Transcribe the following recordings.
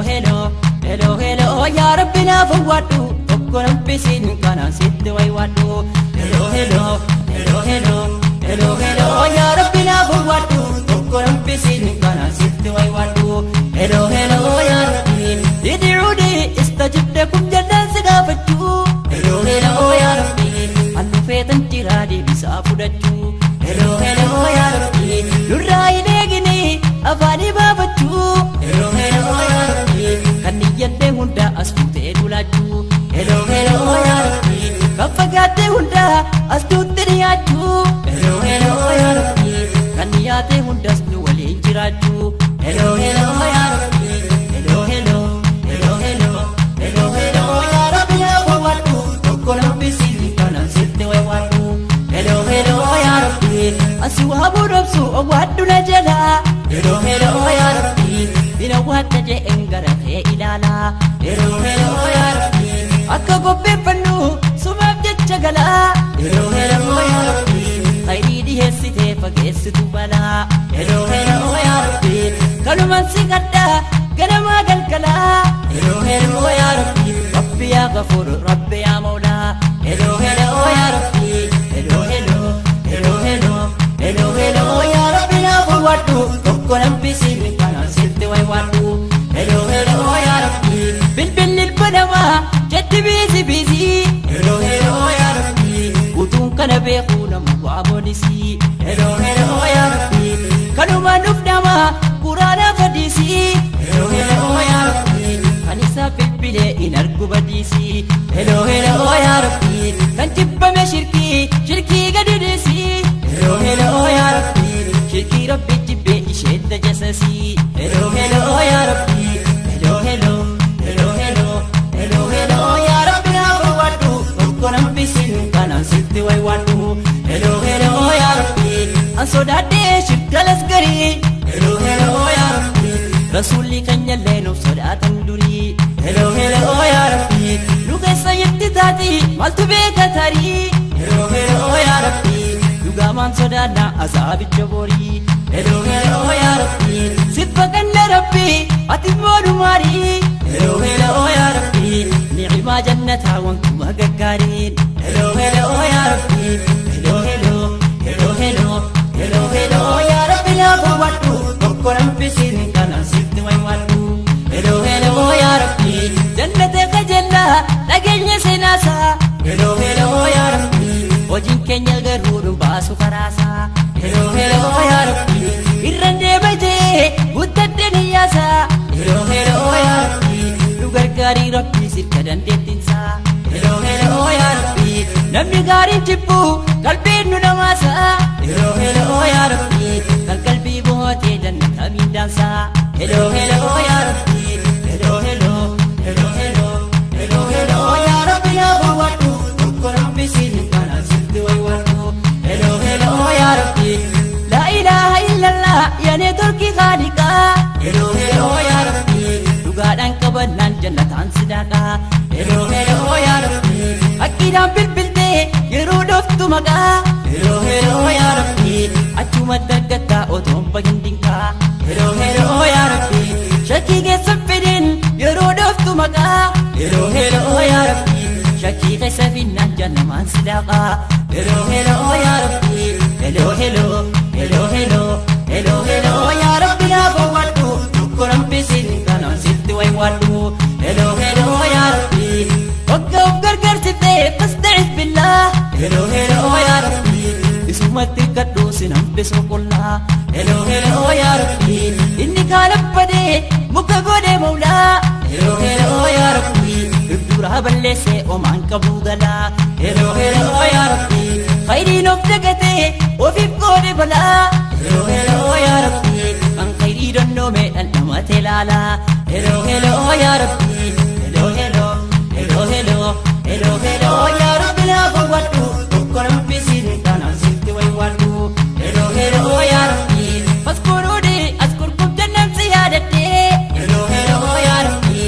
hello, hello, hello, ya Rabbi na fawwadu, tokko nambisin kana sitti waywadu. Hello, hello, hello, hello, hello, hello, ya Rabbi na fawwadu, tokko nambisin kana sitti waywadu. Hello, hello, ya Rabbi, id'uuni istajib lakum jannaan si gaafachuu. Hello, hello, ya Rabbi, annu feetan jira deebisaa fudhachuu. Hello, hello, ya Rabbi, nurraa hin eegini afaanii baafachuu. Hello, hello, ya Rabbi, kan niyyadde hunda as fuutee dhulaachuu. Hello, hello, ya Rabbi, kan fagaatte hunda as tuutti dhiyaachuu. Hello, hello, ya Rabbi, kan niyyaate hundas nu waliin jiraachuu. Hello, hello, ya Rabbi, hello, hello, hello, hello, hello, hello, ya Rabbi na fawwadu, tokko nambisin kana sitti waywadu. Hello, hello, ya Rabbi, asi waabuu dhabsu owwaaddu na jala. Hello, hello, ya Rabbi, bina waadda je'en gara kee ilaala. Hello, hello, ya Rabbi, akka qopheeffannu sumaaf jecha gala. Hello, hello, ya Rabbi, khayrii dhiheessitee fageessitu balaa. Hello, hello, ya Rabbi, kanumaan si gadda ganamaa galgala. Hello, hello, ya Rabbi, Rabbi yaa Ghafuur, Rabbi yaa Mawlaa. Hello, hello, ya Rabbi, hello, hello, hello, hello, hello, hello, ya Rabbi na fawwadu, tokko nambisin kana sitti waywadu. Hello, hello, ya Rabbi, bilbilli ilma namaa jetti biisi biisi. Hello, hello, ya Rabbi, utuun kana beekuu nama waa boodisi. Hello, hello, ya Rabbi, kanumaan nuuf nama quraana fadhiisi. Hello, hello, ya Rabbi, kan isa bilbilee in argu badiisi. Hello, hello, ya Rabbi, kan jibbame shirkii gadi dhiisi. Hello, hello, ya Rabbi, shirkii Rabbi jibbee isheetta jasasi. Hello, hello, ya Rabbi, hello, hello, hello, hello, hello, hello, ya Rabbi na fawwadu, tokko nambisin kana sitti waywadu. Hello, hello, ya Rabbi, an sodaadhee shiddalas garii. Hello, hello, ya Rabbi, rasuulli keenyallee nuuf sodaatan durii. Hello, hello, ya Rabbi, nu keessa yetti taati maaltu beeka tarii. Hello, hello, ya Rabbi, dhugaamaan sodaadha asaabicha borii. Hello, hello, ya Rabbi, sibba kanna Rabbi ati moodu maarii. Hello, hello, ya Rabbi, ni'imaa jannataa wankuma gaggaariin. Hello, hello, ya Rabbi, hello, hello, hello, hello, hello, hello, ya Rabbi na fawwadu, tokko nambisin kana sitti waywadu. Hello, hello, ya Rabbi, jannatee kajalla dhageenya seenaasa. Hello, hello, ya Rabbi, hojiin keenya garuu baasu karaasa. Hello, hello, ya Rabbi, irraan deema jee guuttadde niyyaasa. Hello, hello, ya Rabbi, nu gargaarii Rabbi sirka dandeettiinsa. Hello, hello, ya Rabbi, namni gaariin jibbu qalbiin nu namaasa. Hello, hello, ya Rabbi, kan qalbii bohotee jannata miidhaansa. Hello, hello, ya Rabbi, hello, hello, hello, hello, hello, hello, ya Rabbi na fawwadu, tokko nambisin kana sitti waywadu. Hello, hello, ya Rabbi, la ilaha illallah yaane turkii khaliqa. Hello, hello, ya Rabbi, dhugaadhaan qabannaan jannataan sidaaqa. Hello, hello, ya Rabbi, akkiidhaan bilbiltee yeroo dhooftu maqaa. Hello, hello, ya Rabbi, achumatti argattaa otoon bagin dinqaa. Hello, hello, ya Rabbi, shakkii keessa fidin yeroo dhooftu maqaa. Hello, hello, ya Rabbi, shakkii keessa finnaan jannamaan sidaaqa. Hello, hello, ya Rabbi, hello, hello, hello, hello, hello, hello, ya Rabbi na fawwadu, tokko nambisin kana sitti waywadu. Hello, hello, ya Rabbi, wagga of gargaarsitee fasta'is billah. Hello, hello, ya Rabbi, isumatti gadhuu sin hambisuu qullaa. Hello, hello, ya Rabbi, inni kaalabbadee muka godhee mawlaa. Hello, hello, ya Rabbi, ibduraa balleessee omaan qabuu galaa. Hello, hello, ya Rabbi, khayriin of dagatee ofiif godhe balaa. Hello, hello, ya Rabbi, kan khayrii donnoomee dhandhamatee laalaa. Hello, hello, ya Rabbi, hello, hello, hello, hello, hello, hello, ya Rabbi na fawwadu, tokko nambisin kana sitti waywadu. Hello, hello, ya Rabbi, faskuruudi askurkuuf jannam si yaadaddee. Hello, hello, ya Rabbi,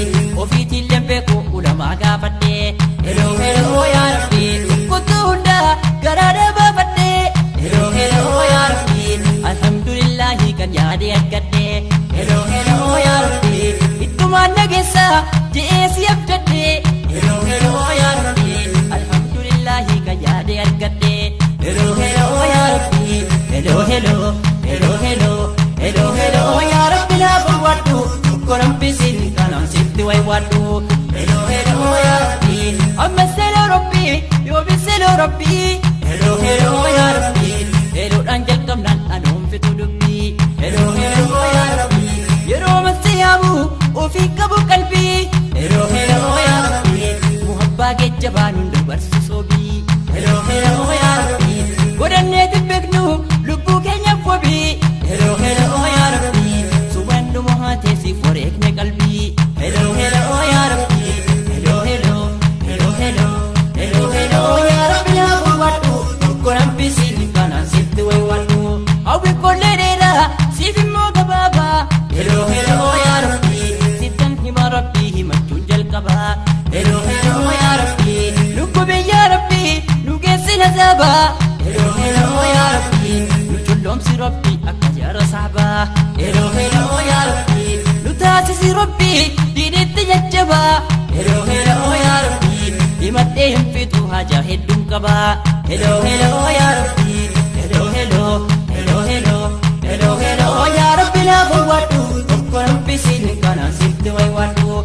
ofiitillee beeku ulamaa gaafadhee. Hello, hello, ya Rabbi, kuttuu hunda garaadhaa baafadhee. Hello, hello, ya Rabbi, alhamdulillahi kan yaade argadhee. Hello, hello, ya Rabbi, ittumaan nagee barbaade argadhe. Hello hello yaa Rabbi, hello hello hello hello hello hello yaa Rabbi naaf wadhu tokko nambisin kanaan sitti way wadhu. Hello hello yaa Rabbi ammas hello Rabbi yoomis hello Rabbi. Hello hello yaa Rabbi hello dhaan jalqabnaan anuun fitu dubbii. Hello hello yaa Rabbi yeroo masti yaamu ofii qabu qalbii. Hello hello yaa Rabbi muhabbaa geejjabaan hunda barsiisoo bii. Hello hello yaa Rabbi godhanneeti beeknu lubbuu keenya fobii. Hello hello yaa Rabbi subannu mohateesi foreekne qalbii. Hello hello yaa Rabbi hello hello hello hello hello hello yaa Rabbi naaf wadhu tokko nambisin kanaan sitti way wadhu. Hawwi kollee dheeraa siif immoo gabaabaa. Hello hello yaa Rabbi sittan hima Rabbi himachuun jalqabaa. Hello hello yaa Rabbi lukkubee yaa Rabbi nu geessin azaabaa. Hello hello yaa Rabbi nu culloomsi Rabbi akka jaara saabaa. Hello hello yaa Rabbi nu taasisi Rabbi diinitti jajjabaa. Hello hello yaa Rabbi himadhee hin fixu haja hedduun qabaa. Hello hello yaa Rabbi hello hello hello hello hello hello yaa Rabbi naaf wadhu tokko nambisin kanaan sitti way wadhu.